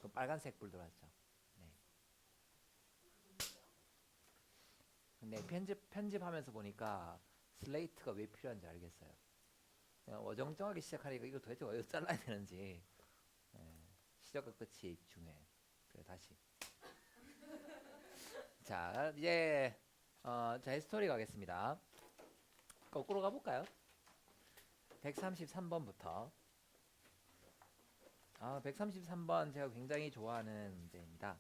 그 빨간색 불 들어왔죠. 네. 근데 편집하면서 보니까 슬레이트가 왜 필요한지 알겠어요. 그냥 어정쩡하게 시작하니까 이거 도대체 어디서 잘라야 되는지. 네. 시작과 끝이 중요해. 그래 다시. 자 이제 자 히스토리 가겠습니다. 거꾸로 가볼까요? 133번부터. 133번 제가 굉장히 좋아하는 문제입니다.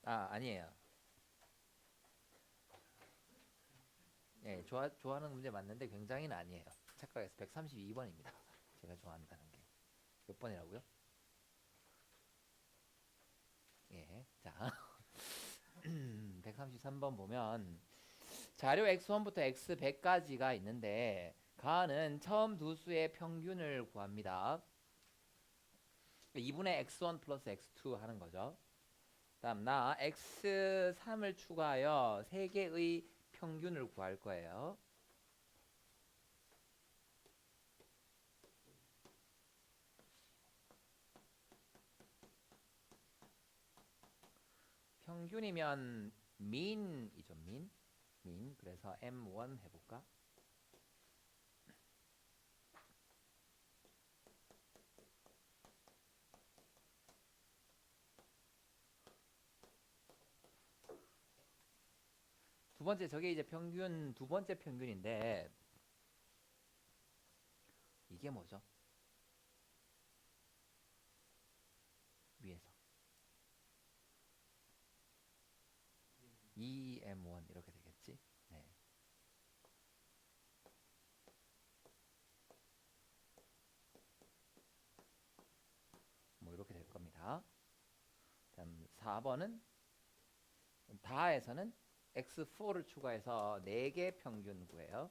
아니에요. 예, 좋아하는 문제 맞는데 굉장히는 아니에요. 착각해서 132번입니다. 제가 좋아한다는 게. 몇 번이라고요? 예, 자. 133번 보면 자료 x1부터 x100까지가 있는데 가는 처음 두 수의 평균을 구합니다. 2분의 x1 플러스 x2 하는 거죠. 다음 나 x3을 추가하여 3개의 평균을 구할 거예요. 평균이면 민이죠. 민. 그래서 M1 해볼까? 두 번째 저게 이제 평균 두 번째 평균인데 이게 뭐죠? 위에서 2M1 이렇게 되겠지? 네. 뭐 이렇게 될 겁니다. 다음 4번은 다에서는 x4를 추가해서 4개 평균 구해요.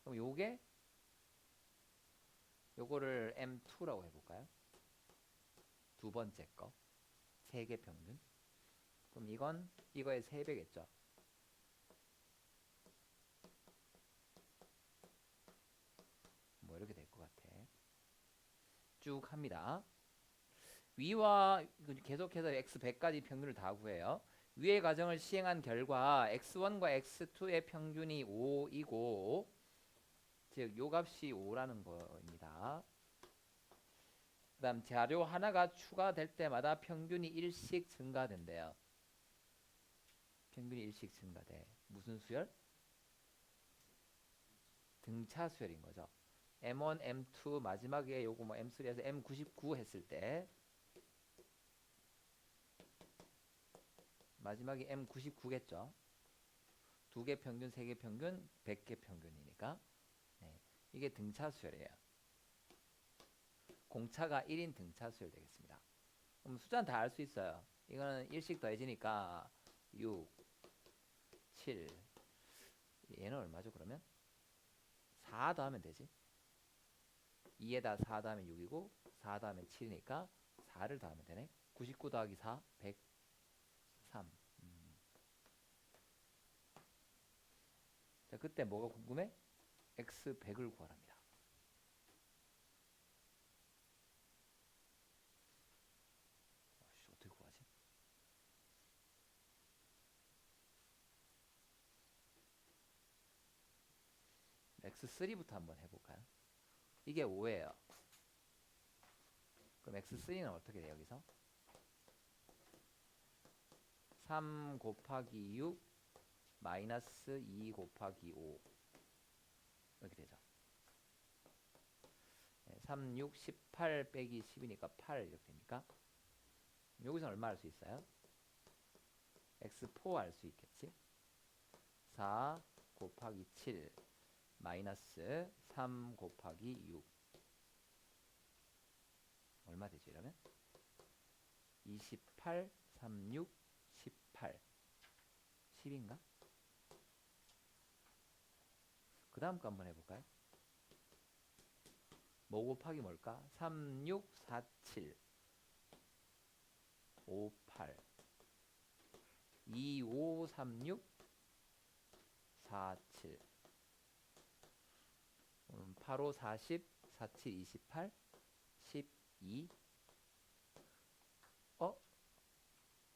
그럼 요거를 M2라고 해볼까요? 두 번째 거 3개 평균. 그럼 이건 이거의 3배겠죠. 뭐 이렇게 될 것 같아. 쭉 합니다. 위와 계속해서 x100까지 평균을 다 구해요. 위의 과정을 시행한 결과 x1과 x2의 평균이 5이고 즉 요 값이 5라는 거입니다. 그 다음 자료 하나가 추가될 때마다 평균이 1씩 증가된대요. 평균이 1씩 증가돼. 무슨 수열? 등차 수열인 거죠. M1, M2 마지막에 요거 뭐 M3에서 M99 했을 때 마지막에 M99겠죠. 2개 평균, 3개 평균, 100개 평균이니까 네. 이게 등차 수열이에요. 공차가 1인 등차 수열 되겠습니다. 그럼 숫자는 다 알 수 있어요. 이거는 1씩 더해지니까 6, 7 얘는 얼마죠 그러면? 4 더하면 되지. 2에다 4 더하면 6이고 4 더하면 7이니까 4를 더하면 되네. 99 더하기 4, 103. 자, 그때 뭐가 궁금해? x100을 구하랍니다. 어떻게 구하지? x3부터 한번 해볼까요? 이게 5예요. 그럼 x3는 어떻게 돼요 여기서? 3 곱하기 6 마이너스 2 곱하기 5 이렇게 되죠. 3, 6, 18 빼기 10이니까 8 이렇게 되니까 여기서 얼마 알 수 있어요? x4 알 수 있겠지? 4 곱하기 7 마이너스 3 곱하기 6 얼마 되죠 이러면? 28, 36, 18 10인가? 그 다음 거 한번 해볼까요? 뭐 곱하기 뭘까? 3, 6, 4, 7 5, 8 36 47 85 40 47 28 12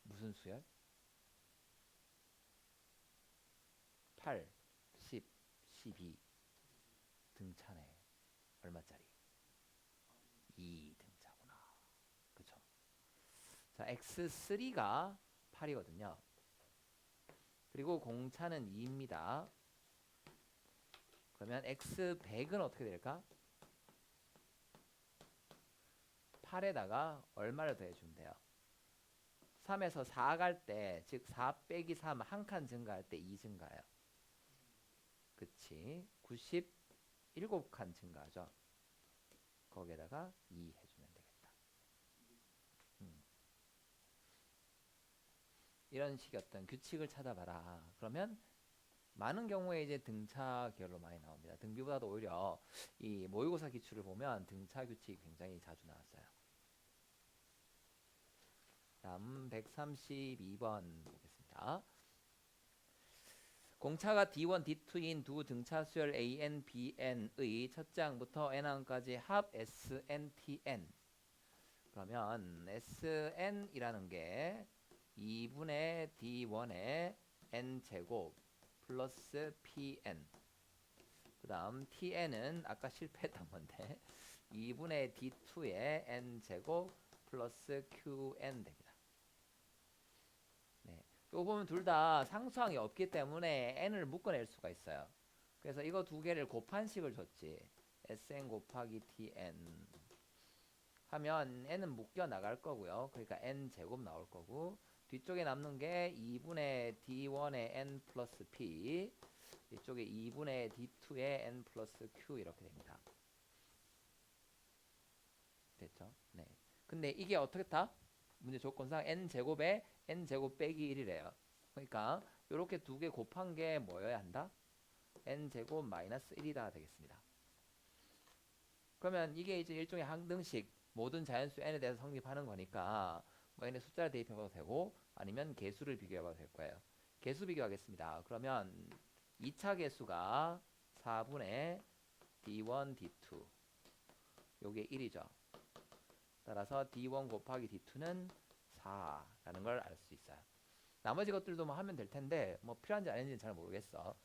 무슨 수열? 8 10 12 등차네. 얼마짜리? 2 등차구나. 그쵸? 자, x3가 8이거든요. 그리고 공차는 2입니다. 그러면 x100은 어떻게 될까? 8에다가 얼마를 더해주면 돼요? 3에서 4 갈 때, 즉 4 빼기 3 한 칸 증가할 때 2 증가해요. 그치? 97칸 증가하죠. 거기에다가 2 해주면 되겠다. 이런 식의 어떤 규칙을 찾아봐라. 그러면 많은 경우에 이제 등차 계열로 많이 나옵니다. 등비보다도 오히려 이 모의고사 기출을 보면 등차 규칙이 굉장히 자주 나왔어요. 다음 132번 보겠습니다. 공차가 D1, D2인 두 등차 수열 AN, BN의 첫째 항부터 n항까지 합 SNTN. 그러면 SN이라는 게 2분의 D1의 n제곱 플러스 PN. 그 다음 TN은 아까 실패했던 건데 2분의 D2의 n제곱 플러스 QN 됩니다. 네. 이거 보면 둘 다 상수항이 없기 때문에 n을 묶어낼 수가 있어요. 그래서 이거 두 개를 곱한 식을 줬지. SN 곱하기 TN 하면 n은 묶여 나갈 거고요. 그러니까 n제곱 나올 거고 뒤쪽에 남는 게 2분의 D1의 n 플러스 P 이쪽에 2분의 D2의 n 플러스 Q 이렇게 됩니다. 됐죠? 네. 근데 이게 어떻게 다? 문제 조건상 n제곱에 n제곱 빼기 1이래요. 그러니까 이렇게 두 개 곱한 게 뭐여야 한다? n제곱 마이너스 1이다 되겠습니다. 그러면 이게 이제 일종의 항등식 모든 자연수 n에 대해서 성립하는 거니까 뭐 n의 숫자를 대입해봐도 되고 아니면 개수를 비교해봐도 될 거예요. 개수 비교하겠습니다. 그러면 2차 개수가 4분의 D1, D2 요게 1이죠. 따라서 D1 곱하기 D2는 4라는 걸 알 수 있어요. 나머지 것들도 뭐 하면 될 텐데 뭐 필요한지 아닌지는 잘 모르겠어.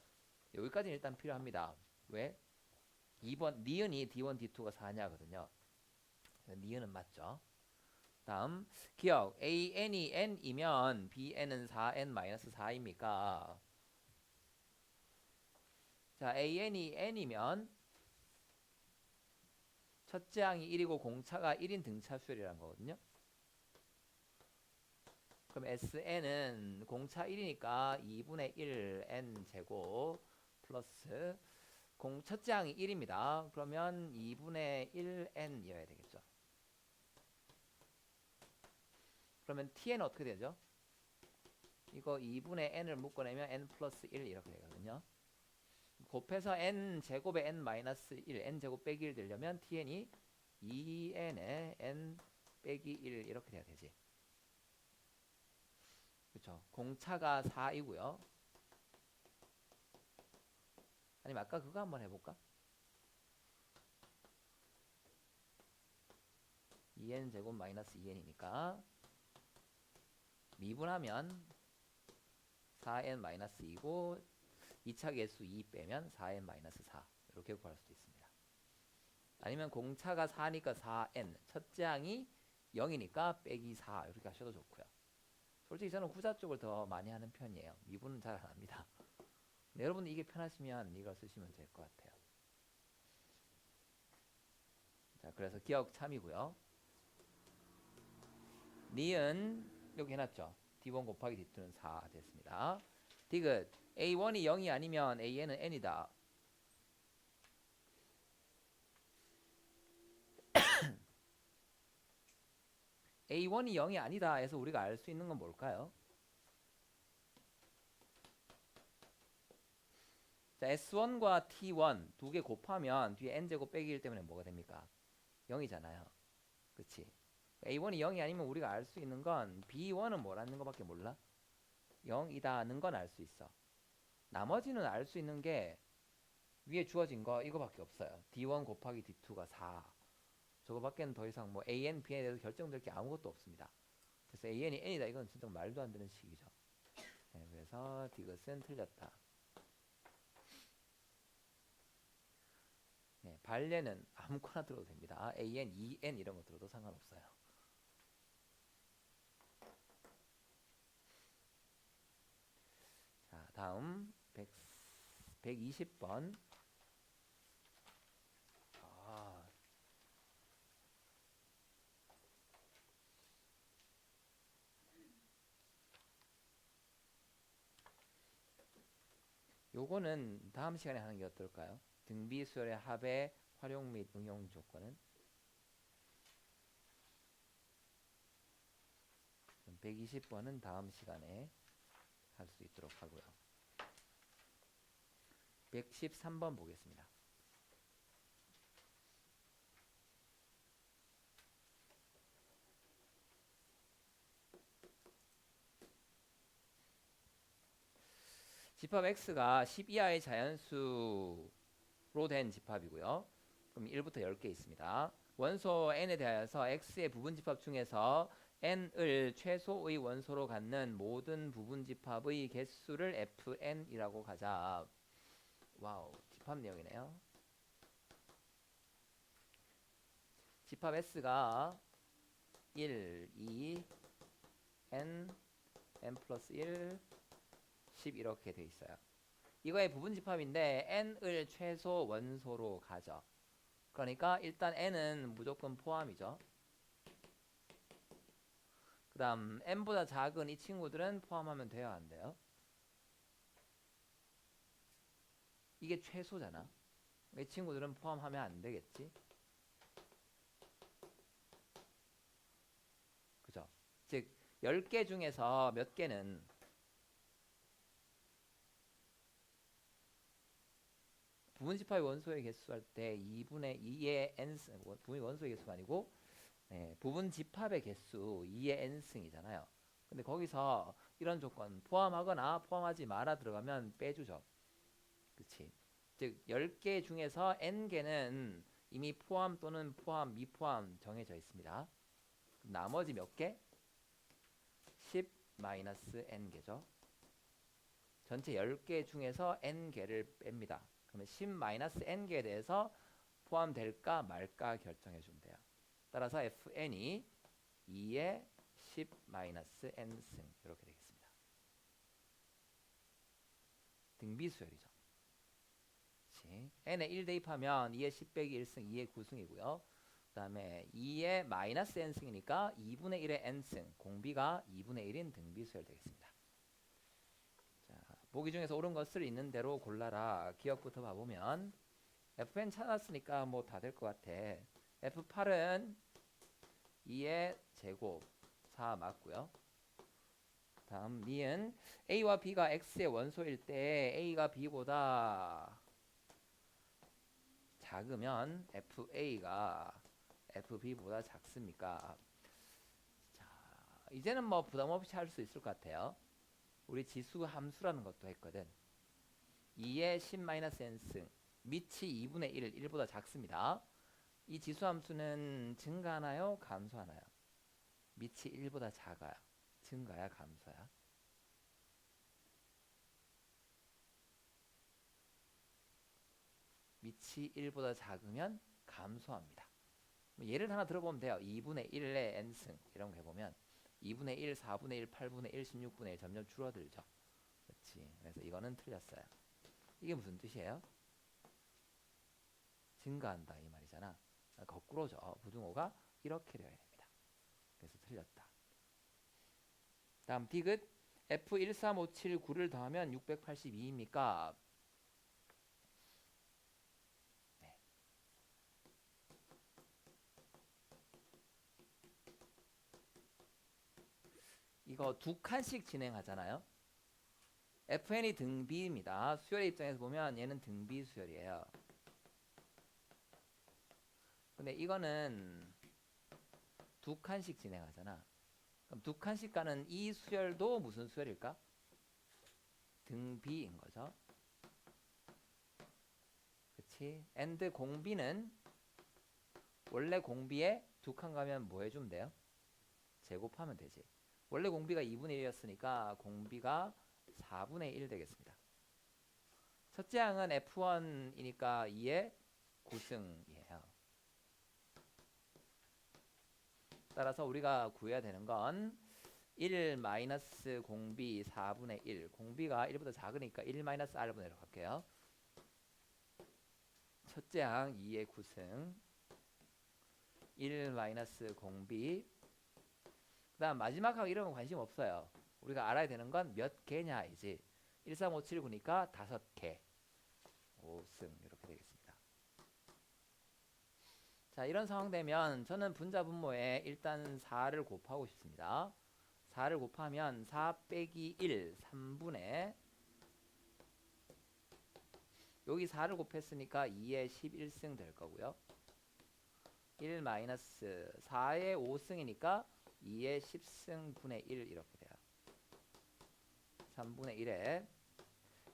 여기까지는 일단 필요합니다. 왜? 2번 니은이 D1, D2가 4냐거든요. 니은은 맞죠. 다음 기억 AN이 n이면 BN은 4n-4입니까? 자, AN이 n이면 첫째 항이 1이고 공차가 1인 등차 수열이라는 거거든요. 그럼 SN은 공차 1이니까 2분의 1 n제곱 플러스 첫째 항이 1입니다. 그러면 2분의 1 n이어야 되겠죠. 그러면 TN은 어떻게 되죠? 이거 2분의 n을 묶어내면 n 플러스 1 이렇게 되거든요. 곱해서 n제곱에 n-1 n제곱 빼기 1 되려면 TN이 2n에 n 빼기 1 이렇게 돼야 되지. 그렇죠. 공차가 4이고요. 아니면 아까 그거 한번 해볼까? 2n제곱 마이너스 2n이니까 미분하면 4n-2고 2차 개수 2 빼면 4n-4 이렇게 구할 수도 있습니다. 아니면 공차가 4니까 4n 첫째 항이 0이니까 빼기 4 이렇게 하셔도 좋고요. 솔직히 저는 후자 쪽을 더 많이 하는 편이에요. 미분은 잘 안 합니다. 근데 여러분 이게 편하시면 이걸 쓰시면 될 것 같아요. 자, 그래서 기억 참이고요. 니은 여기 해놨죠. D1 곱하기 D2는 4 됐습니다. 디귿 A1이 0이 아니면 AN은 n이다. A1이 0이 아니다 해서 우리가 알 수 있는 건 뭘까요? 자, S1과 T1 두 개 곱하면 뒤에 n제곱 빼기 1 때문에 뭐가 됩니까? 0이잖아요. 그치? A1이 0이 아니면 우리가 알 수 있는 건 B1은 뭐라는 것밖에 몰라? 0이다는 건 알 수 있어. 나머지는 알 수 있는 게 위에 주어진 거 이거밖에 없어요. D1 곱하기 D2가 4. 저거밖에는 더 이상 뭐 AN, BN에 대해서 결정될 게 아무것도 없습니다. 그래서 AN이 N이다. 이건 진짜 말도 안 되는 식이죠. 네, 그래서 디귿은 틀렸다. 네, 발레는 아무거나 들어도 됩니다. AN, EN 이런 거 들어도 상관없어요. 자, 다음 120번. 요거는 다음 시간에 하는 게 어떨까요? 등비수열의 합의 활용 및 응용 조건은 120번은 다음 시간에 할 수 있도록 하고요. 113번 보겠습니다. 집합 x가 10 이하의 자연수로 된 집합이고요. 그럼 1부터 10개 있습니다. 원소 n에 대하여서 x의 부분 집합 중에서 n을 최소의 원소로 갖는 모든 부분 집합의 개수를 fn이라고 가자. 와우, 집합 내용이네요. 집합 s가 1, 2, n, n 플러스 1, 10 이렇게 돼 있어요. 이거의 부분 집합인데 n을 최소 원소로 가져. 그러니까 일단 n은 무조건 포함이죠. 그 다음 n보다 작은 이 친구들은 포함하면 돼요, 안 돼요? 이게 최소잖아. 이 친구들은 포함하면 안 되겠지? 그죠? 즉 10개 중에서 몇 개는 부분 집합의 원소의 개수 할 때 2분의 2의 n승, 부분 원소의 개수가 아니고 네, 부분 집합의 개수 2의 n승이잖아요. 근데 거기서 이런 조건 포함하거나 포함하지 마라 들어가면 빼주죠. 그치? 즉 10개 중에서 n개는 이미 포함 또는 포함, 미포함 정해져 있습니다. 나머지 몇 개? 10-n개죠. 전체 10개 중에서 n개를 뺍니다. 그러면 10-n개에 대해서 포함될까 말까 결정해 주면 돼요. 따라서 fn이 2의 10-n승 이렇게 되겠습니다. 등비수열이죠. n에 1 대입하면 2의 10 빼기 1승 2의 9승이고요. 그 다음에 2의 마이너스 n승이니까 2분의 1의 n승, 공비가 2분의 1인 등비수열 되겠습니다. 자, 보기 중에서 옳은 것을 있는 대로 골라라. 기억부터 봐보면 fn 찾았으니까 뭐 다 될 것 같아. f8은 2의 제곱 4 맞고요. 다음 니은 a와 b가 x의 원소일 때 a가 b보다 작으면 fa가 fb보다 작습니까? 자, 이제는 뭐 부담 없이 할 수 있을 것 같아요. 우리 지수 함수라는 것도 했거든. 2의 10-n승 밑이 2분의 1, 1보다 작습니다. 이 지수 함수는 증가하나요? 감소하나요? 밑이 1보다 작아요. 증가야? 감소야? 밑이 1보다 작으면 감소합니다. 예를 하나 들어보면 돼요. 2분의 1의 n승 이런 거 해보면 2분의 1, 4분의 1, 8분의 1, 16분의 1 점점 줄어들죠. 그렇지. 그래서 이거는 틀렸어요. 이게 무슨 뜻이에요? 증가한다 이 말이잖아. 거꾸로죠. 부등호가 이렇게 되어야 됩니다. 그래서 틀렸다. 다음 디귿 F13579를 더하면 682입니까? 네. 이거 두 칸씩 진행하잖아요. FN이 등비입니다. 수열의 입장에서 보면 얘는 등비 수열이에요. 근데 이거는 두 칸씩 진행하잖아. 그럼 두 칸씩 가는 이 수열도 무슨 수열일까? 등비인 거죠. 그치? and 공비는 원래 공비에 두 칸 가면 뭐 해주면 돼요? 제곱하면 되지. 원래 공비가 2분의 1이었으니까 공비가 4분의 1 되겠습니다. 첫째 항은 F1이니까 2의 9승이에요. 따라서 우리가 구해야 되는 건 1 마이너스 공비 4분의 1. 공비가 1보다 작으니까 1 마이너스 R분의 1로 갈게요. 첫째 항 2의 9승 1 마이너스 공비. 그 다음 마지막 항 이런 건 관심 없어요. 우리가 알아야 되는 건 몇 개냐이지. 1, 3, 5, 7, 9니까 5개 5승 이렇게 되겠습니다. 자, 이런 상황 되면 저는 분자 분모에 일단 4를 곱하고 싶습니다. 4를 곱하면 4 빼기 1 3분의 여기 4를 곱했으니까 2의 11승 될 거고요. 1 마이너스 4의 5승이니까 2의 10승 분의 1 이렇게 돼요. 3분의 1에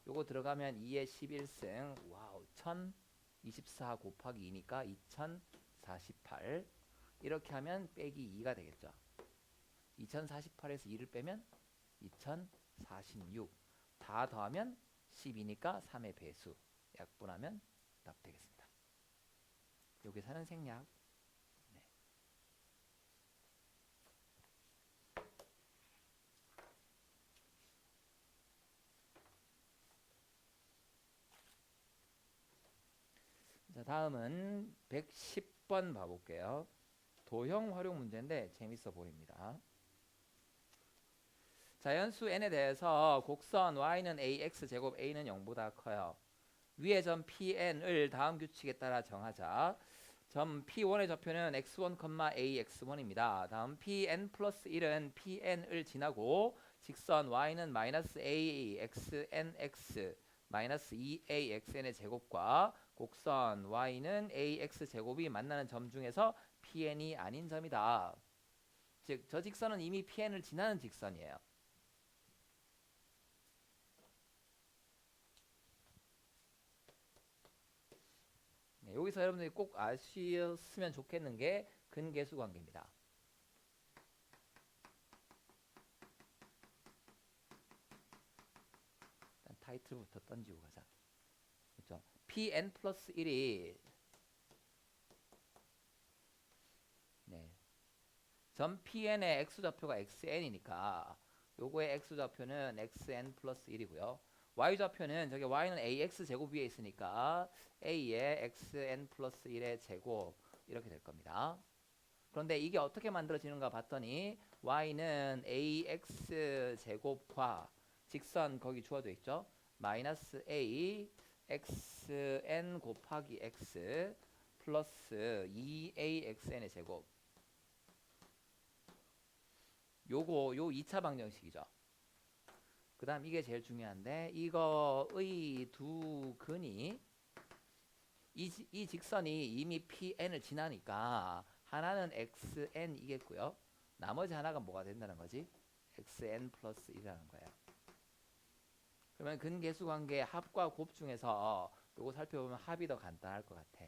요거 들어가면 2의 11승 와우 1024 곱하기 2니까 2048 이렇게 하면 빼기 2가 되겠죠. 2048에서 2를 빼면 2046 다 더하면 12니까 3의 배수 약분하면 답 되겠습니다. 여기서는 생략. 네. 자, 다음은 110번 봐볼게요. 도형 활용 문제인데 재밌어 보입니다. 자연수 n에 대해서 곡선 y는 ax 제곱 a는 0보다 커요. 위의 점 pn을 다음 규칙에 따라 정하자. 점 p1의 좌표는 x1, ax1입니다. 다음 pn 플러스 1은 pn을 지나고 직선 y는 마이너스 axnx 마이너스 2axn의 제곱과 곡선 y는 ax 제곱이 만나는 점 중에서 pn이 아닌 점이다. 즉, 저 직선은 이미 pn을 지나는 직선이에요. 네, 여기서 여러분들이 꼭 아시었으면 좋겠는 게 근계수 관계입니다. 일단 타이틀부터 던지고 가자. 그렇죠? pn 플러스 1이 네. 점 pn의 x좌표가 xn이니까 요거의 x좌표는 xn 플러스 1이고요. y좌표는 저기 y는 ax 제곱 위에 있으니까 a의 xn 플러스 1의 제곱 이렇게 될 겁니다. 그런데 이게 어떻게 만들어지는가 봤더니 y는 ax 제곱과 직선 거기 주어져 있죠. 마이너스 a xn 곱하기 x 플러스 2axn의 제곱 요거 요 2차 방정식이죠. 그 다음 이게 제일 중요한데 이거의 두 근이 이 직선이 이미 PN을 지나니까 하나는 XN이겠고요. 나머지 하나가 뭐가 된다는 거지? XN 플러스 1이라는 거예요. 그러면 근계수 관계 합과 곱 중에서 요거 살펴보면 합이 더 간단할 것 같아.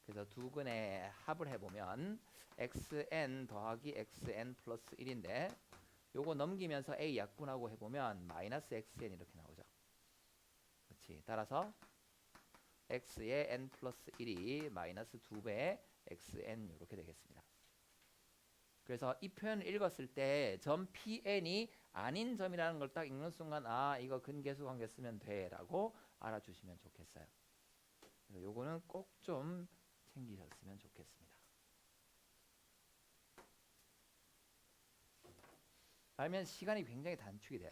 그래서 두 근의 합을 해보면 XN 더하기 XN 플러스 1인데 요거 넘기면서 A 약분하고 해보면 마이너스 XN 이렇게 나오죠. 그렇지. 따라서 X의 N 플러스 1이 마이너스 2배 XN 이렇게 되겠습니다. 그래서 이 표현을 읽었을 때 점 PN이 아닌 점이라는 걸 딱 읽는 순간 아 이거 근계수 관계 쓰면 돼 라고 알아주시면 좋겠어요. 그래서 요거는 꼭 좀 챙기셨으면 좋겠습니다. 알면 시간이 굉장히 단축이 돼요.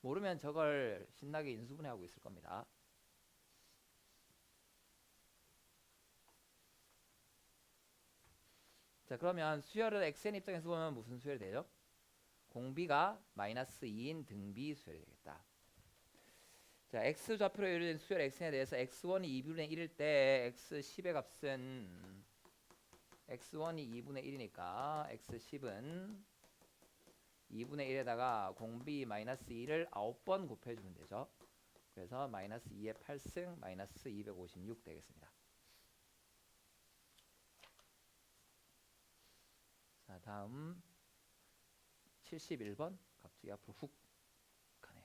모르면 저걸 신나게 인수분해하고 있을 겁니다. 자, 그러면 수열을 xn 입장에서 보면 무슨 수열이 되죠? 공비가 마이너스 2인 등비 수열이 되겠다. 자, x 좌표로 이루어진 수열 xn에 대해서 x1이 2분의 1일 때 x10의 값은 x1이 2분의 1이니까 x10은 2분의 1에다가 공비 마이너스 2를 9번 곱해주면 되죠. 그래서 마이너스 2의 8승 마이너스 256 되겠습니다. 자, 다음 71번 갑자기 앞으로 훅 가네요.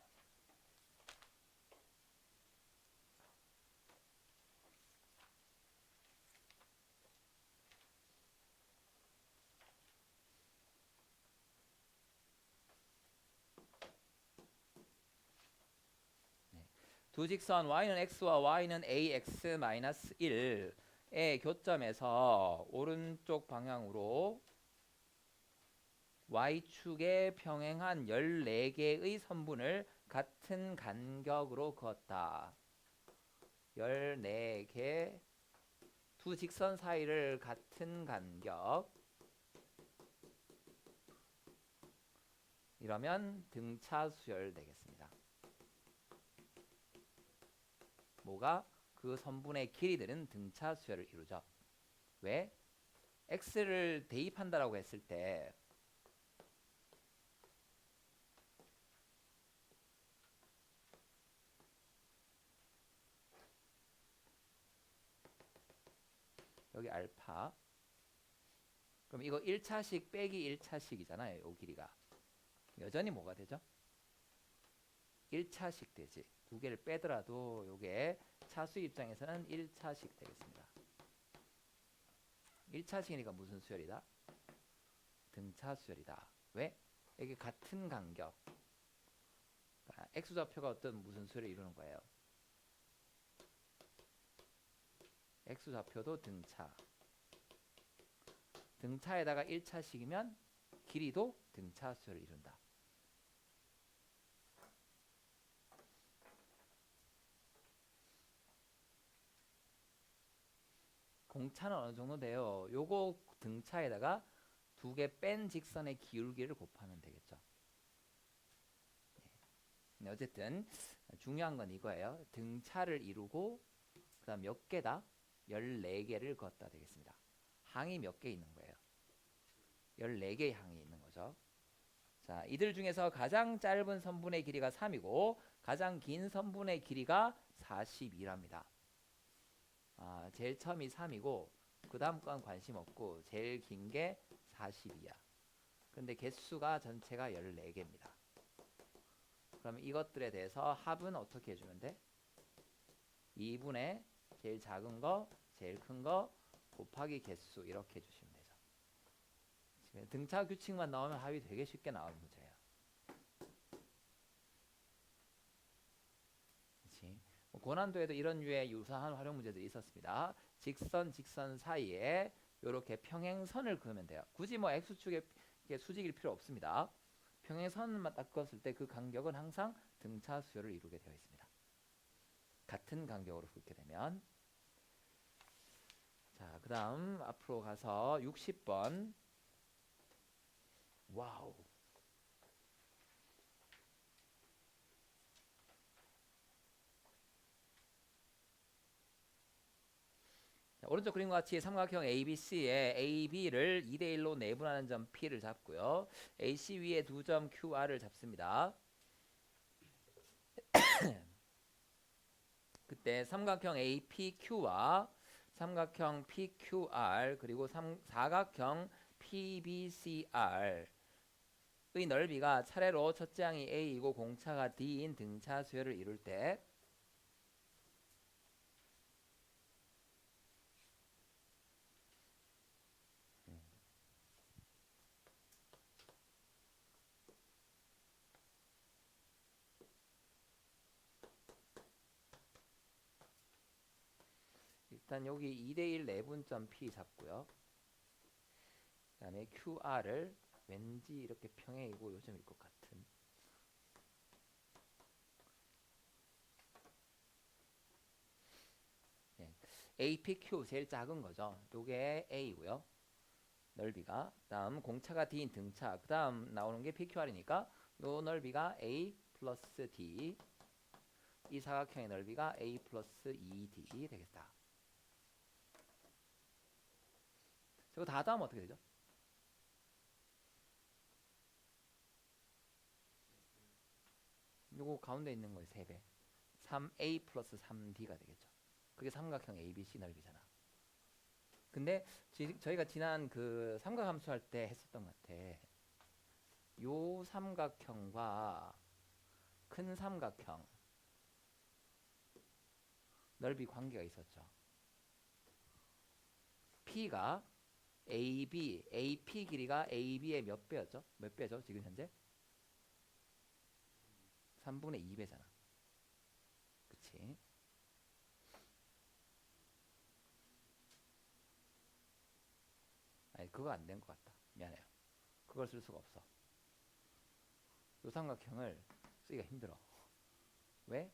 두 직선 y는 x와 y는 ax-1의 교점에서 오른쪽 방향으로 y축에 평행한 14개의 선분을 같은 간격으로 그었다. 14개 두 직선 사이를 같은 간격, 이러면 등차 수열 되겠습니다. 뭐가? 그 선분의 길이들은 등차 수열을 이루죠. 왜? x를 대입한다라고 했을 때 여기 알파, 그럼 이거 1차식 빼기 1차식이잖아요. 이 길이가 여전히 뭐가 되죠? 1차식 되지. 두 개를 빼더라도 요게 차수 입장에서는 1차식 되겠습니다. 1차식이니까 무슨 수열이다? 등차 수열이다. 왜? 이게 같은 간격. 그러니까 x좌표가 어떤 무슨 수열을 이루는 거예요? x좌표도 등차. 등차에다가 1차식이면 길이도 등차 수열을 이룬다. 공차는 어느 정도 돼요? 요거 등차에다가 두 개 뺀 직선의 기울기를 곱하면 되겠죠. 네. 어쨌든 중요한 건 이거예요. 등차를 이루고 그 다음 몇 개다? 14개를 걷다 되겠습니다. 항이 몇 개 있는 거예요? 14개의 항이 있는 거죠. 자, 이들 중에서 가장 짧은 선분의 길이가 3이고 가장 긴 선분의 길이가 42랍니다. 제일 처음이 3이고 그 다음 건 관심 없고 제일 긴 게 42야. 근데 개수가 전체가 14개입니다. 그럼 이것들에 대해서 합은 어떻게 해주면 돼? 2분의 제일 작은 거, 제일 큰 거 곱하기 개수 이렇게 해주시면 되죠. 지금 등차 규칙만 나오면 합이 되게 쉽게 나오는 문제예요. 그렇지? 고난도에도 이런 류의 유사한 활용 문제들이 있었습니다. 직선 사이에 이렇게 평행선을 그으면 돼요. 굳이 뭐 x축에 수직일 필요 없습니다. 평행선만 딱 그었을 때 그 간격은 항상 등차 수열을 이루게 되어 있습니다. 같은 간격으로 긋게 되면. 자, 그 다음 앞으로 가서 60번. 와우. 자, 오른쪽 그림과 같이 삼각형 ABC에 AB를 2대1로 내분하는 점 P를 잡고요. AC 위에 두 점 QR을 잡습니다. 그때 삼각형 APQ와 삼각형 PQR 그리고 사각형 PBCR의 넓이가 차례로 첫째 항이 A이고 공차가 D인 등차 수열을 이룰 때 일단 여기 2대1 내분점 P 잡고요. 그 다음에 QR을 왠지 이렇게 평행이고 요즘일 것 같은 APQ 제일 작은 거죠. 요게 A고요. 넓이가. 다음 공차가 D인 등차. 그 다음 나오는 게 PQR이니까 요 넓이가 A 플러스 D. 이 사각형의 넓이가 A 플러스 2D 되겠다. 저거 다 더하면 어떻게 되죠? 요거 가운데 있는 거의 3배. 3a 플러스 3d가 되겠죠. 그게 삼각형 ABC 넓이잖아. 근데 저희가 지난 그 삼각함수 할 때 했었던 것 같아. 요 삼각형과 큰 삼각형 넓이 관계가 있었죠. P가 AP 길이가 AB의 몇 배였죠? 몇 배죠? 지금 현재? 3분의 2배잖아. 그치? 아니, 그거 안 된 것 같다. 미안해요. 그걸 쓸 수가 없어. 요 삼각형을 쓰기가 힘들어. 왜?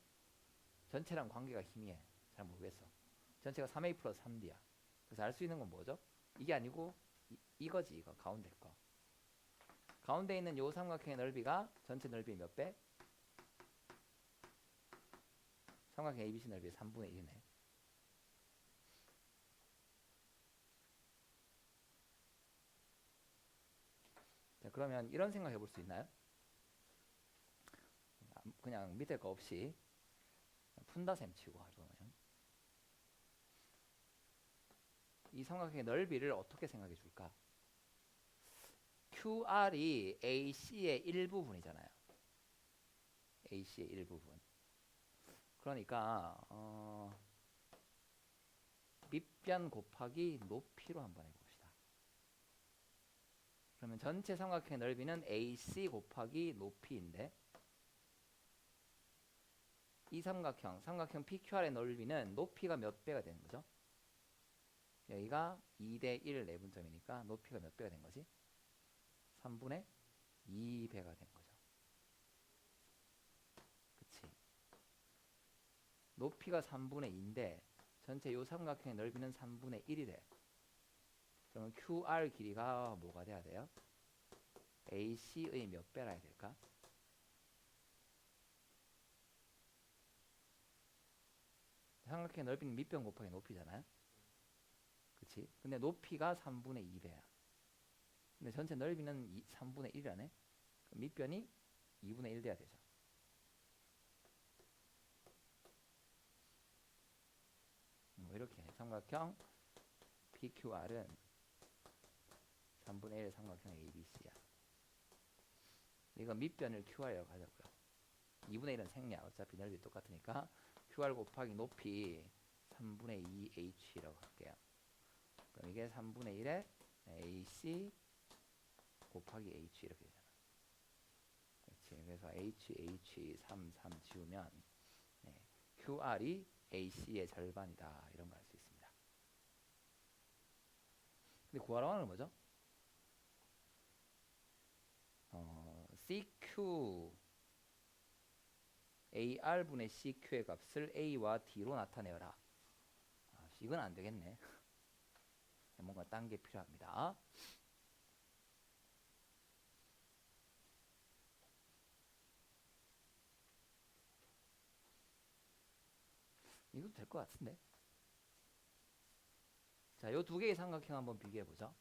전체랑 관계가 희미해. 잘 모르겠어. 전체가 3a 플러스 3d야. 그래서 알 수 있는 건 뭐죠? 이게 아니고 이거지. 이거 가운데 거. 가운데 있는 요 삼각형의 넓이가 전체 넓이의 몇 배? 삼각형 ABC 넓이의 3분의 1이네. 자, 그러면 이런 생각 해볼 수 있나요? 그냥 밑에 거 없이 푼다 셈 치고 하죠. 이 삼각형의 넓이를 어떻게 생각해 줄까? QR이 AC의 일부분이잖아요. AC의 일부분. 그러니까 밑변 곱하기 높이로 한번 해봅시다. 그러면 전체 삼각형의 넓이는 AC 곱하기 높이인데 이 삼각형 PQR의 넓이는 높이가 몇 배가 되는 거죠? 여기가 2대 1 내분점이니까 높이가 몇 배가 된 거지? 3분의 2배가 된 거죠. 그치? 높이가 3분의 2인데 전체 요 삼각형의 넓이는 3분의 1이래. 그러면 QR 길이가 뭐가 돼야 돼요? AC의 몇 배라 해야 될까? 삼각형의 넓이는 밑변 곱하기 높이잖아요. 그치? 근데 높이가 3분의 2배야. 근데 전체 넓이는 3분의 1이라네. 그럼 밑변이 2분의 1 돼야 되죠. 뭐 이렇게 삼각형 PQR은 3분의 1 삼각형 ABC야. 이거 밑변을 QR이라고 하자고요. 2분의 1은 생략. 어차피 넓이 똑같으니까 QR 곱하기 높이 3분의 2H라고 할게요. 그럼 이게 3분의 1에 AC 곱하기 H 이렇게 되잖아. 그렇지. 그래서 H 3 지우면 네. QR이 AC의 절반이다. 이런 걸 알 수 있습니다. 근데 구하라고 하는 건 뭐죠? CQ AR분의 CQ의 값을 A와 D로 나타내어라. 이건 안 되겠네. 뭔가 딴 게 필요합니다. 이것도 될 것 같은데. 자, 요 두 개의 삼각형 한번 비교해 보죠.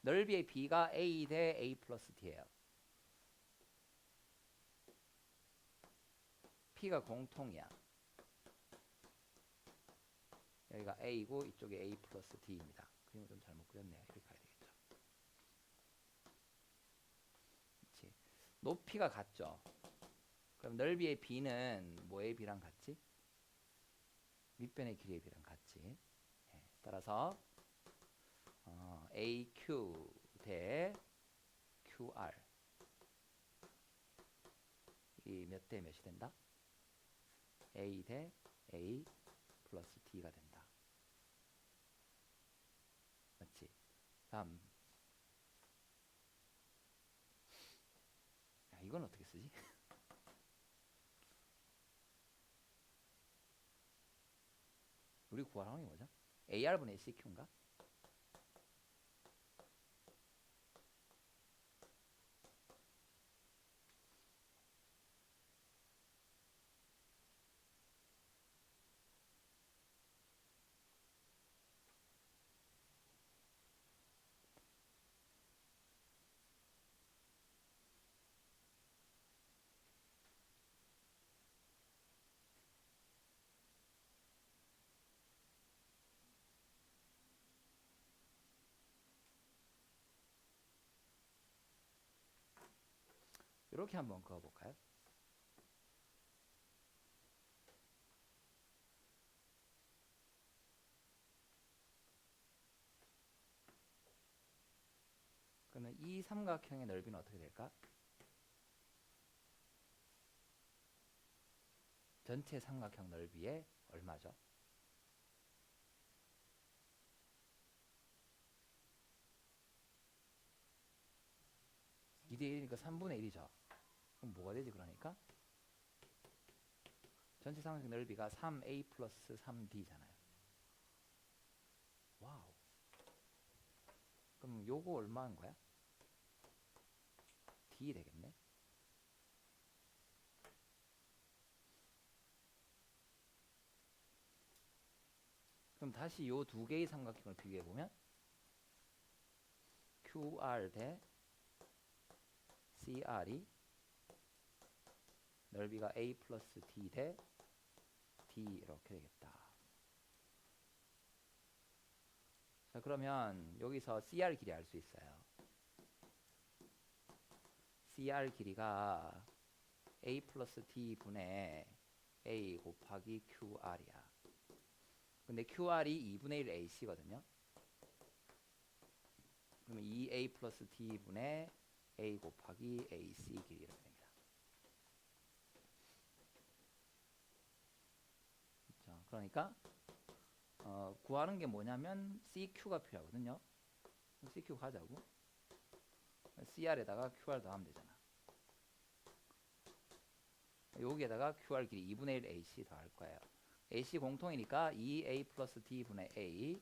넓이의 B가 A 대 A 플러스 D예요. P가 공통이야. 여기가 A고 이쪽에 A 플러스 D입니다. 그림을 좀 잘못 그렸네요. 이렇게 가야 되겠죠. 그렇지. 높이가 같죠. 그럼 넓이의 B는 뭐의 B랑 같지? 밑변의 길이의 B랑 같지. 네. 따라서 AQ 대 QR 이 몇 대 몇이 된다? A 대 A 플러스 D가 된다. 맞지? 다음. 야, 이건 어떻게 쓰지? 우리 구할 항이 뭐죠? AR분의 CQ인가? 이렇게 한번 그어볼까요? 그러면 이 삼각형의 넓이는 어떻게 될까? 전체 삼각형 넓이의 얼마죠? 2대 1이니까 3분의 1이죠. 그럼 뭐가 되지 그러니까? 전체 삼각형 넓이가 3a 플러스 3d잖아요. 와우. 그럼 요거 얼마인 거야? d 되겠네. 그럼 다시 요 두 개의 삼각형을 비교해 보면 QR 대 CR이 넓이가 A 플러스 D 대 D 이렇게 되겠다. 자, 그러면 여기서 CR 길이 알 수 있어요. CR 길이가 A 플러스 D 분의 A 곱하기 QR이야. 근데 QR이 2분의 1 AC거든요. 그러면 2A 플러스 D 분의 A 곱하기 AC 길이 이렇게 됩니다. 자, 그러니까 구하는 게 뭐냐면 CQ가 필요하거든요. CQ 가자고. CR에다가 QR 더하면 되잖아. 여기에다가 QR 길이 2분의 1 AC 더할 거예요. AC 공통이니까 2A 플러스 D 분의 A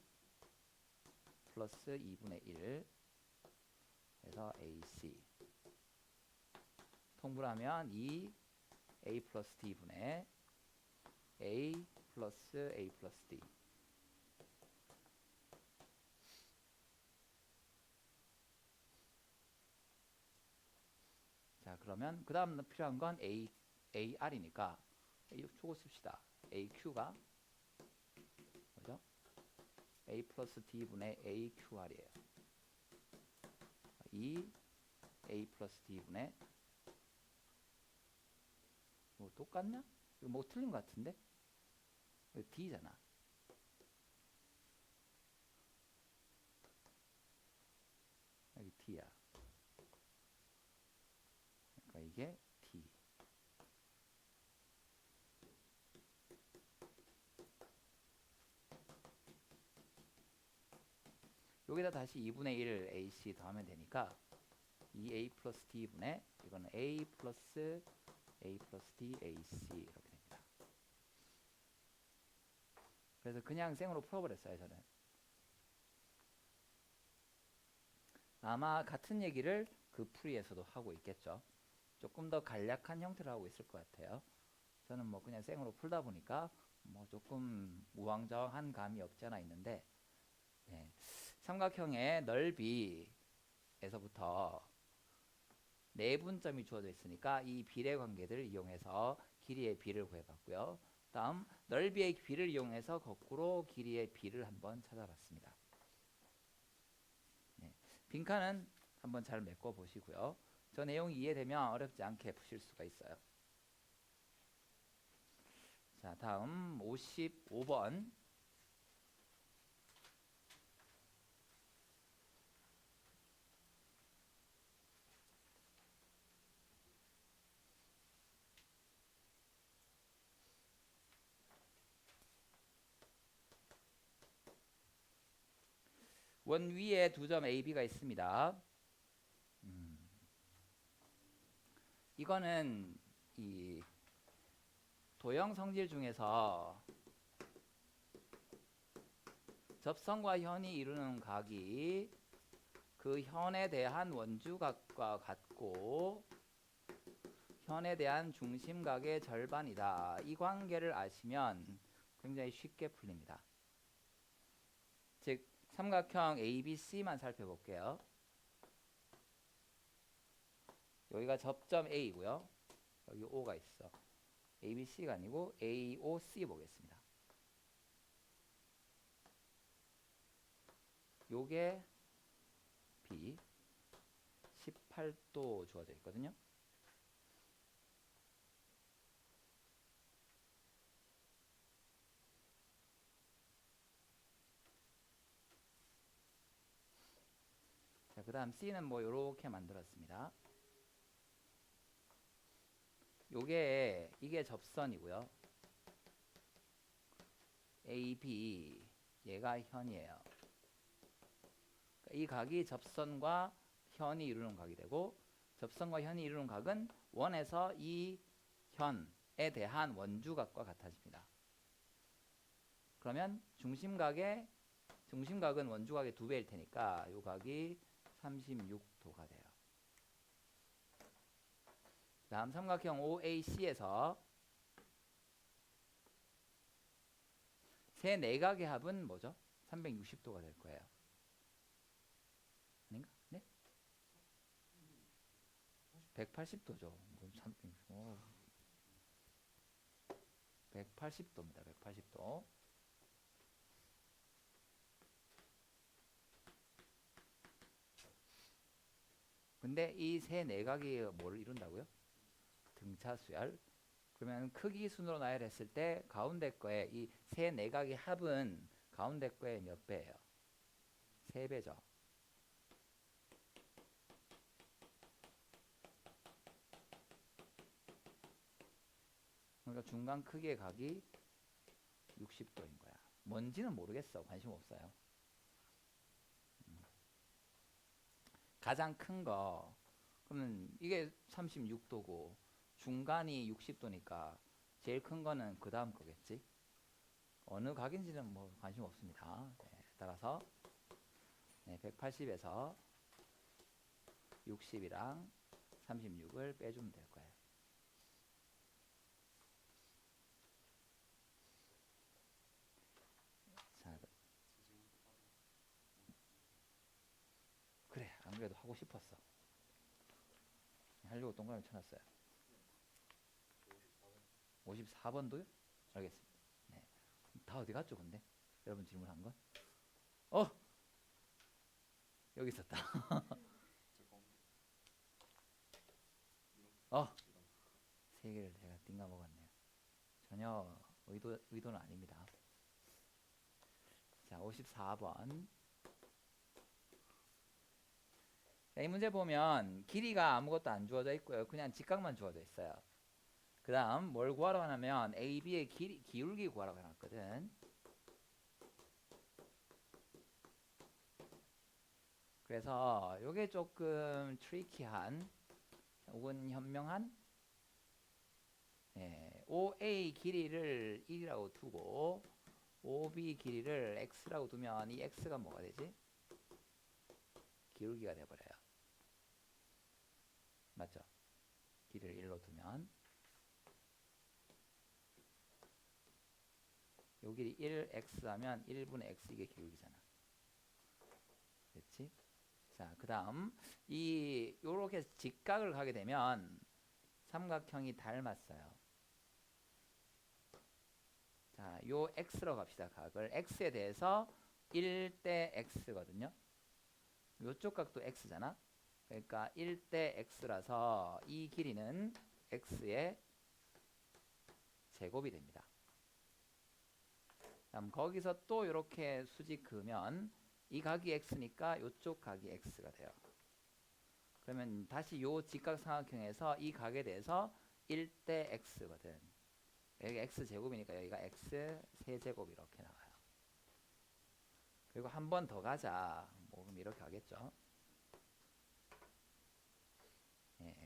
플러스 2분의 1 해서 AC 통분하면 2A 플러스 D 분의 A 플러스 A 플러스 D. 자, 그러면 그 다음 필요한 건 AR이니까 주고 씁시다. AQ가 뭐죠? A 플러스 D 분의 AQR이에요. 2 A 플러스 D 분의 뭐 똑같냐? 이거 뭐 틀린 것 같은데? 이거 D잖아. 여기 D야. 그러니까 이게 D. 여기다 다시 2분의 1 AC 더하면 되니까 2A 플러스 D 분의 이거는 A 플러스 D AC 이렇게 됩니다. 그래서 그냥 생으로 풀어버렸어요 저는. 아마 같은 얘기를 그 풀이에서도 하고 있겠죠. 조금 더 간략한 형태로 하고 있을 것 같아요. 저는 뭐 그냥 생으로 풀다 보니까 뭐 조금 우왕좌왕한 감이 없지 않아 있는데, 네. 삼각형의 넓이에서부터 내분점이 주어져 있으니까 이 비례 관계들을 이용해서 길이의 비를 구해봤고요. 다음 넓이의 비를 이용해서 거꾸로 길이의 비를 한번 찾아봤습니다. 네. 빈칸은 한번 잘 메꿔 보시고요. 저 내용이 이해되면 어렵지 않게 푸실 수가 있어요. 자, 다음 55번. 원 위에 두 점 A, B가 있습니다. 이거는 이 도형 성질 중에서 접선과 현이 이루는 각이 그 현에 대한 원주각과 같고 현에 대한 중심각의 절반이다. 이 관계를 아시면 굉장히 쉽게 풀립니다. 즉 삼각형 ABC만 살펴볼게요. 여기가 접점 A고요. 여기 O가 있어. ABC가 아니고 AOC 보겠습니다. 요게 B 18도 주어져 있거든요. 그 다음 C는 뭐 요렇게 만들었습니다. 이게 접선이고요. A, B 얘가 현이에요. 이 각이 접선과 현이 이루는 각이 되고, 접선과 현이 이루는 각은 원에서 이 현에 대한 원주각과 같아집니다. 그러면 중심각은 원주각의 2배일 테니까 이 각이 36도가 돼요. 다음 삼각형 OAC에서 세 내각의 합은 뭐죠? 360도가 될 거예요. 아닌가? 네? 180도죠. 180도입니다. 180도. 근데 이 세 내각이 뭐를 이룬다고요? 등차수열. 그러면 크기 순으로 나열했을 때 가운데 거에 이 세 내각의 합은 가운데 거의 몇 배예요? 3배죠. 그러니까 중간 크기의 각이 60도인 거야. 뭔지는 모르겠어. 관심 없어요. 가장 큰 거, 그러면 이게 36도고 중간이 60도니까 제일 큰 거는 그 다음 거겠지. 어느 각인지는 뭐 관심 없습니다. 네, 따라서 180에서 60이랑 36을 빼주면 될 거예요. 자, 그래, 안 그래도 하고 싶었어. 하려고 동그라미 쳐놨어요. 54번도요? 알겠습니다. 네. 다 어디 갔죠, 근데? 여러분 질문한 건? 여기 있었다. 세 개를 제가 띵가 먹었네요. 전혀 의도는 아닙니다. 자, 54번. 자, 이 문제 보면 길이가 아무것도 안 주어져 있고요. 그냥 직각만 주어져 있어요. 그 다음 뭘 구하라고 하냐면 AB의 기울기 구하라고 해놨거든. 그래서 요게 조금 트리키한 혹은 현명한 OA 길이를 1이라고 두고 OB 길이를 X라고 두면 이 X가 뭐가 되지? 기울기가 돼버려요. 맞죠? 길이를 1로 두면 요 길이 1x 하면 1분의 x 이게 기울기잖아. 그렇지? 자, 그 다음 요렇게 직각을 가게 되면 삼각형이 닮았어요. 자, 요 x로 갑시다. 각을 x에 대해서 1대 x거든요. 요쪽 각도 x잖아. 그러니까 1대 x라서 이 길이는 x의 제곱이 됩니다. 그럼 거기서 또 이렇게 수직 그으면 이 각이 x니까 이쪽 각이 x가 돼요. 그러면 다시 요 직각삼각형에서 이 각에 대해서 1대 x거든. 여기 x 제곱이니까 여기가 x 세제곱 이렇게 나와요. 그리고 한 번 더 가자. 뭐 그럼 이렇게 하겠죠.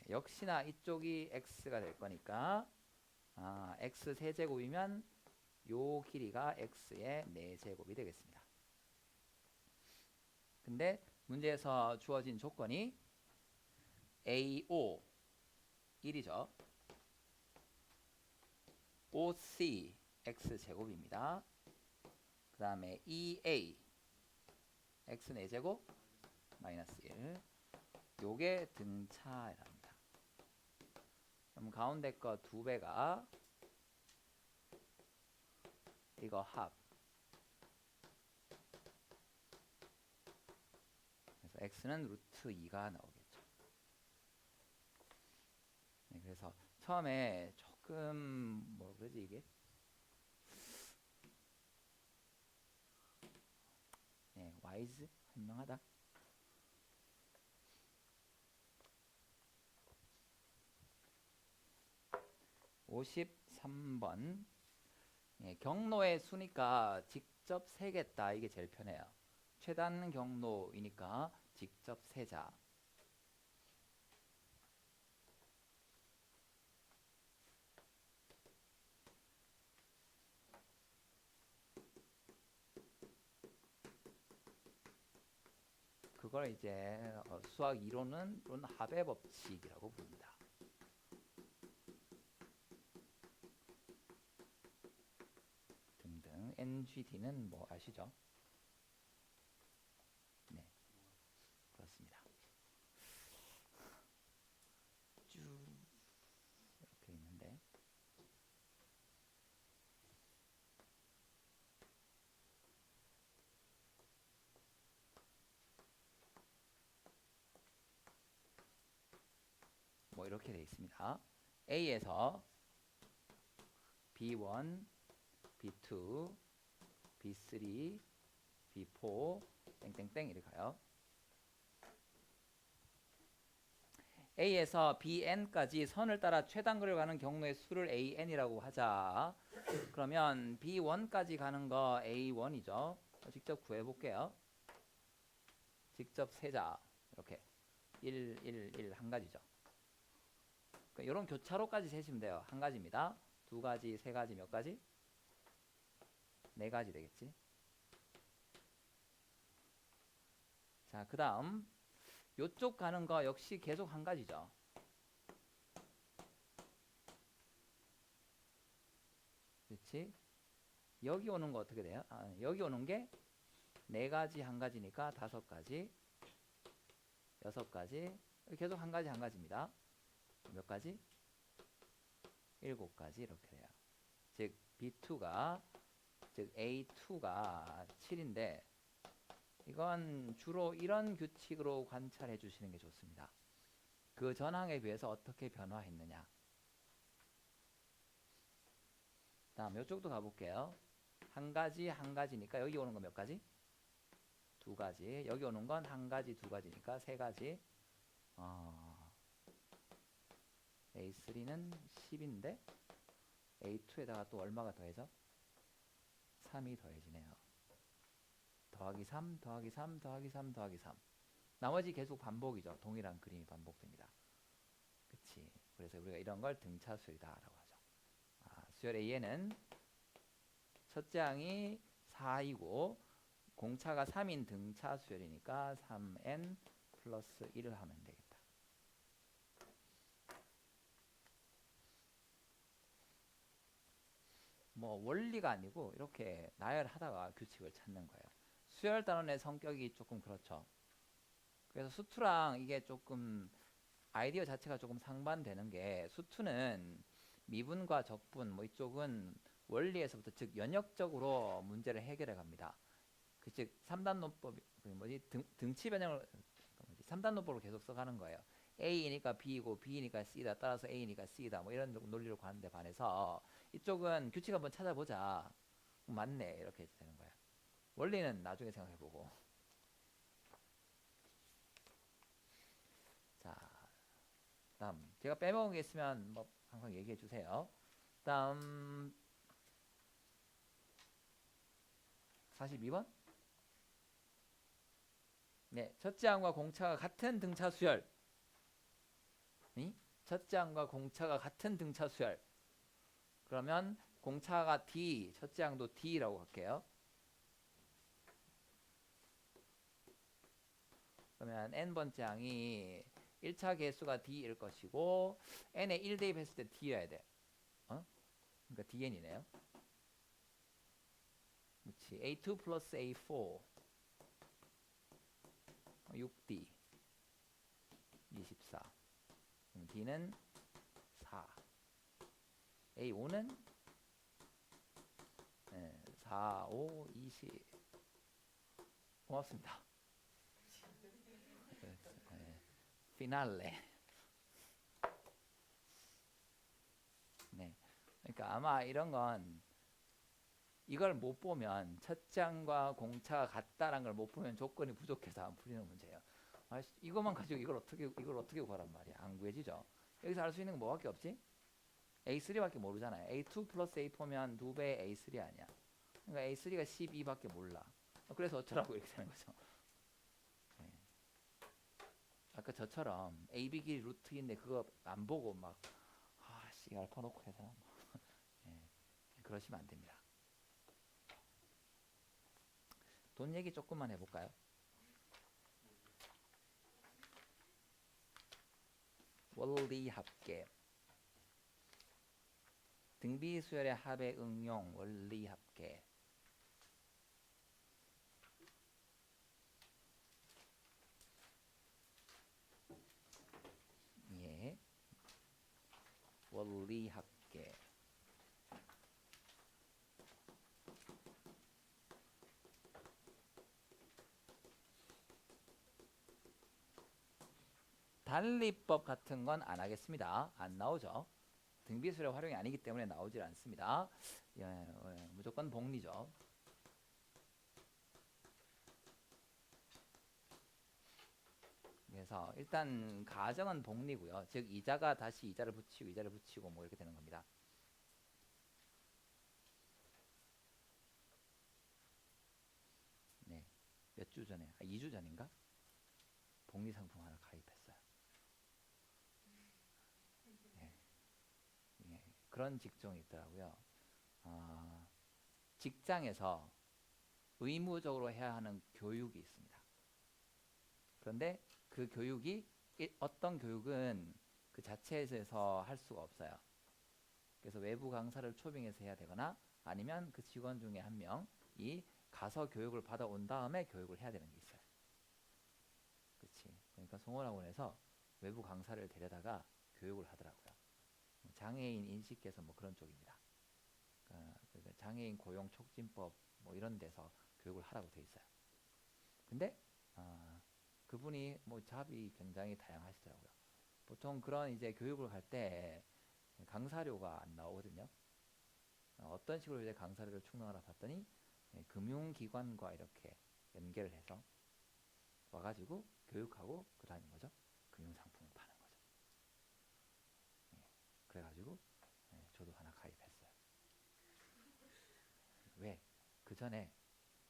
역시나 이쪽이 x가 될 거니까 x 세제곱이면 요 길이가 x의 4제곱이 되겠습니다. 근데 문제에서 주어진 조건이 AO 1이죠. OC x제곱입니다. 그 다음에 EA x 4제곱 마이너스 1 요게 등차랍니다. 그럼 가운데 거 2배가 이거 합. 그래서 x는 루트 2가 나오겠죠. 네, 그래서 처음에 조금 뭐 그러지 이게? 와이즈 현명하다. 53번. 예, 경로의 수니까 직접 세겠다. 이게 제일 편해요. 최단 경로이니까 직접 세자. 그걸 이제 수학 이론은 합의 법칙이라고 부릅니다. 등등. NGD는 뭐 아시죠? 네, 그렇습니다. 쭉 이렇게 있는데 뭐 이렇게 돼 있습니다. A에서 B1, B2, B3, B4 땡땡땡 이렇게 가요. A에서 BN까지 선을 따라 최단거리를 가는 경로의 수를 AN이라고 하자. 그러면 B1까지 가는 거 A1이죠. 직접 구해볼게요. 직접 세자. 이렇게 1, 1, 1 한 가지죠. 그러니까 이런 교차로까지 세시면 돼요. 한 가지입니다. 두 가지, 세 가지, 몇 가지? 네 가지 되겠지. 자, 그 다음 요쪽 가는 거 역시 계속 한 가지죠. 그렇지? 여기 오는 거 어떻게 돼요? 여기 오는 게 네 가지 한 가지니까 다섯 가지, 여섯 가지, 계속 한 가지 한 가지입니다. 몇 가지? 일곱 가지 이렇게 돼요. 즉 B2가 즉 A2가 7인데 이건 주로 이런 규칙으로 관찰해 주시는 게 좋습니다. 그 전항에 비해서 어떻게 변화했느냐. 다음 이쪽도 가볼게요. 한 가지 한 가지니까 여기 오는 건 몇 가지? 두 가지. 여기 오는 건 한 가지 두 가지니까 세 가지. A3는 10인데 A2에다가 또 얼마가 더해져? 3이 더해지네요. 더하기 3 더하기 3 더하기 3 더하기 3. 나머지 계속 반복이죠. 동일한 그림이 반복됩니다. 그치? 그래서 우리가 이런 걸 등차수열이다라고 하죠. 수열 A에는 첫째 항이 4이고 공차가 3인 등차수열이니까 3n 플러스 1을 하면 되겠다. 뭐 원리가 아니고 이렇게 나열하다가 규칙을 찾는 거예요. 수열 단원의 성격이 조금 그렇죠. 그래서 수투랑 이게 조금 아이디어 자체가 조금 상반되는 게 수투는 미분과 적분 뭐 이쪽은 원리에서부터 즉 연역적으로 문제를 해결해 갑니다. 즉 3단 논법 등치 변형을 3단 논법으로 계속 써가는 거예요. A니까 B이고 B니까 C다. 따라서 A니까 C다. 뭐 이런 논리로 가는데 반해서 이쪽은 규칙 한번 찾아보자. 맞네 이렇게 되는 거예요. 원리는 나중에 생각해보고. 자, 다음 제가 빼먹은 게 있으면 뭐 항상 얘기해 주세요. 다음 42번. 네, 첫째 항과 공차가 같은 등차 수열. 첫째 항과 공차가 같은 등차 수열. 그러면 공차가 D, 첫째 항도 D라고 할게요. 그러면 n번째 항이 1차 개수가 D일 것이고 n에 1 대입했을 때 D여야 돼. 그러니까 DN이네요. 그렇지. A2 플러스 A4 6D 24. 그럼 D는 4. A5는 4, 5, 20. 고맙습니다. 피날레. 네. 그러니까 아마 이런 건 이걸 못 보면 첫째 항과 공차가 같다라는 걸 못 보면 조건이 부족해서 안 풀리는 문제예요. 이것만 가지고 이걸 어떻게 구하란 말이야. 안 구해지죠. 여기서 알 수 있는 건 뭐밖에 없지? A3밖에 모르잖아요. A2 플러스 A4면 2배 A3 아니야. 그러니까 A3가 12밖에 몰라. 그래서 어쩌라고 이렇게 되는 거죠. 네. 아까 저처럼 AB 길이 루트인데 그거 안 보고 막 아씨 알파 놓고 해서 네. 그러시면 안 됩니다. 돈 얘기 조금만 해볼까요? 원리 합계 등비수열의 합의 응용 원리 합계 예 원리 합계 단리법 같은 건 안 하겠습니다. 안 나오죠. 등비수열의 활용이 아니기 때문에 나오질 않습니다. 무조건 복리죠. 그래서 일단 가정은 복리고요. 즉 이자가 다시 이자를 붙이고 뭐 이렇게 되는 겁니다. 네, 몇 주 전에 2주 전인가 복리 상품 하나 가입했어요. 네, 예, 그런 직종이 있더라고요. 직장에서 의무적으로 해야 하는 교육이 있습니다. 그런데 그 교육이 어떤 교육은 그 자체에서 할 수가 없어요. 그래서 외부 강사를 초빙해서 해야 되거나 아니면 그 직원 중에 한 명이 가서 교육을 받아온 다음에 교육을 해야 되는 게 있어요. 그렇지. 그러니까 송원학원에서 외부 강사를 데려다가 교육을 하더라고요. 장애인 인식개선 뭐 그런 쪽입니다. 그러니까 장애인 고용 촉진법 뭐 이런 데서 교육을 하라고 돼 있어요. 근데 그분이 뭐 잡이 굉장히 다양하시더라고요. 보통 그런 이제 교육을 갈 때 강사료가 안 나오거든요. 어떤 식으로 이제 강사료를 충당하라 봤더니 금융기관과 이렇게 연계를 해서 와가지고 교육하고 그 다음에 뭐죠? 금융상품을 파는 거죠. 그래가지고 저도 하나 가입했어요. 왜? 그 전에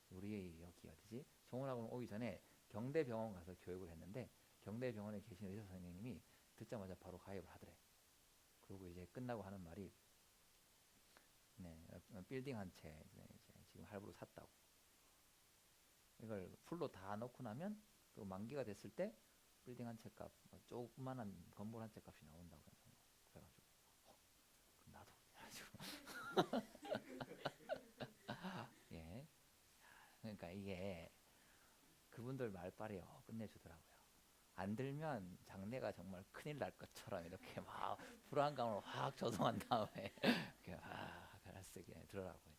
우리 여기 어디지? 송원학원 오기 전에 경대병원 가서 교육을 했는데 경대병원에 계신 의사 선생님이 듣자마자 바로 가입을 하더래. 그리고 이제 끝나고 하는 말이 빌딩 한 채 지금 할부로 샀다고. 이걸 풀로 다 넣고 나면 그 만기가 됐을 때 빌딩 한 채 값, 조그만한 건물 한 채 값이 나온다고 그래가지고 그럼 나도 그래가지고 예. 그러니까 이게 그분들 말빨이요 끝내주더라고요. 안 들면 장래가 정말 큰일 날 것처럼 이렇게 막 불안감을 확 조성한 다음에 이렇게 그럴 수 있게 들으라고.